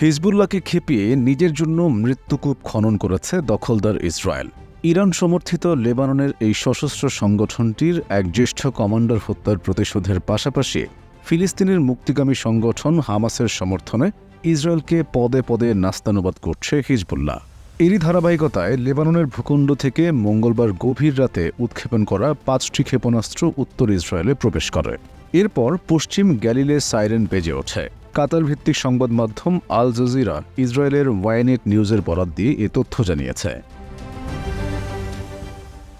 হিজবুল্লাহকে খেপিয়ে নিজের জন্য মৃত্যুকূপ খনন করেছে দখলদার ইসরায়েল। ইরান সমর্থিত লেবাননের এই সশস্ত্র সংগঠনটির এক জ্যেষ্ঠ কমান্ডার হত্যার প্রতিশোধের পাশাপাশি ফিলিস্তিনের মুক্তিগামী সংগঠন হামাসের সমর্থনে ইসরায়েলকে পদে পদে নাস্তানুবাদ করছে হিজবুল্লাহ। এরই ধারাবাহিকতায় লেবাননের ভূখণ্ড থেকে মঙ্গলবার গভীর রাতে উৎক্ষেপণ করা 5টি ক্ষেপণাস্ত্র উত্তর ইসরায়েলে প্রবেশ করে। এরপর পশ্চিম গ্যালিলে সাইরেন বেজে ওঠে। কাতার ভিত্তিক সংবাদ মাধ্যম আল জাজিরা ইসরায়েলের ওয়াইনেট নিউজের বরাত দিয়ে এ তথ্য জানিয়েছে।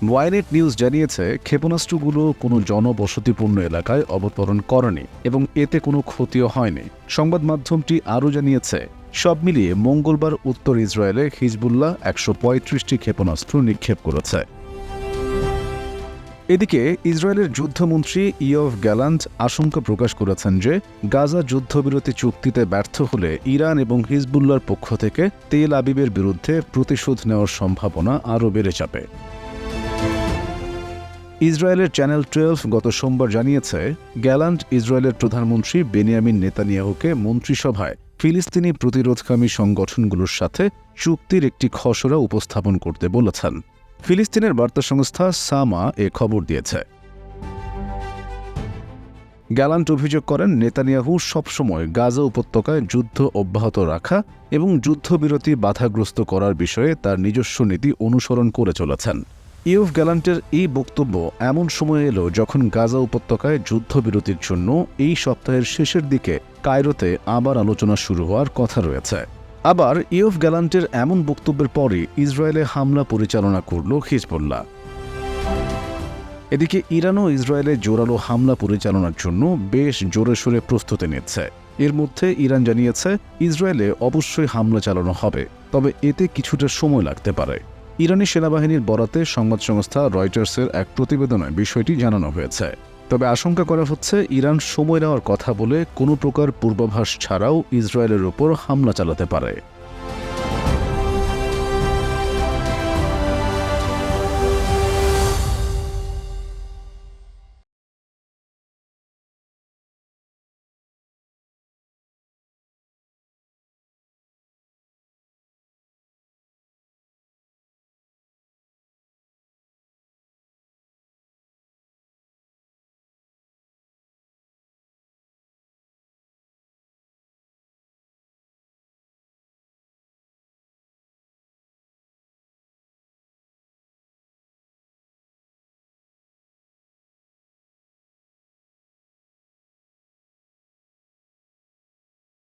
ওয়াইনেট নিউজ জানিয়েছে, ক্ষেপণাস্ত্রগুলো কোনো জনবসতিপূর্ণ এলাকায় অবতরণ করেনি এবং এতে কোনো ক্ষতিও হয়নি। সংবাদ মাধ্যমটি আরও জানিয়েছে, সব মিলিয়ে মঙ্গলবার উত্তর ইসরায়েলে হিজবুল্লাহ 135টি ক্ষেপণাস্ত্র নিক্ষেপ করেছে। এদিকে ইসরায়েলের যুদ্ধমন্ত্রী ইয়ভ গ্যালান্ট আশঙ্কা প্রকাশ করেছেন যে গাজা যুদ্ধবিরতি চুক্তিতে ব্যর্থ হলে ইরান এবং হিজবুল্লাহর পক্ষ থেকে তেল আবিবের বিরুদ্ধে প্রতিশোধ নেওয়ার সম্ভাবনা আরও বেড়ে যাবে। ইসরায়েলের চ্যানেল 12 গত সোমবার জানিয়েছে, গ্যালান্ট ইসরায়েলের প্রধানমন্ত্রী বেনিয়ামিন নেতানিয়াহুকে মন্ত্রিসভায় ফিলিস্তিনি প্রতিরোধকামী সংগঠনগুলোর সাথে চুক্তির একটি খসড়া উপস্থাপন করতে বলেছেন। ফিলিস্তিনের বার্তা সংস্থা সামা এ খবর দিয়েছে। গ্যালান্ট অভিযোগ করেন, নেতানিয়াহু সবসময় গাজা উপত্যকায় যুদ্ধ অব্যাহত রাখা এবং যুদ্ধবিরতি বাধাগ্রস্ত করার বিষয়ে তার নিজস্ব নীতি অনুসরণ করে চলেছেন। ইয়ভ গ্যালান্টের এই বক্তব্য এমন সময় এলো যখন গাজা উপত্যকায় যুদ্ধবিরতির জন্য এই সপ্তাহের শেষের দিকে কায়রোতে আবার আলোচনা শুরু হওয়ার কথা রয়েছে। আবার ইয়ভ গ্যালান্টের এমন বক্তব্যের পরই ইসরায়েলে হামলা পরিচালনা করল হিজবুল্লাহ। এদিকে ইরানও ইসরায়েলে জোরালো হামলা পরিচালনার জন্য বেশ জোরে সোরে প্রস্তুতি নিচ্ছে। এর মধ্যে ইরান জানিয়েছে, ইসরায়েলে অবশ্যই হামলা চালানো হবে, তবে এতে কিছুটা সময় লাগতে পারে। ইরানি সেনাবাহিনীর বরাতে সংবাদ সংস্থা রয়টার্সের এক প্রতিবেদনে বিষয়টি জানানো হয়েছে। তবে আশঙ্কা করা হচ্ছে, ইরান সময় নেওয়ার কথা বলে কোনো প্রকার পূর্বাভাস ছাড়াও ইসরায়েলের ওপর হামলা চালাতে পারে।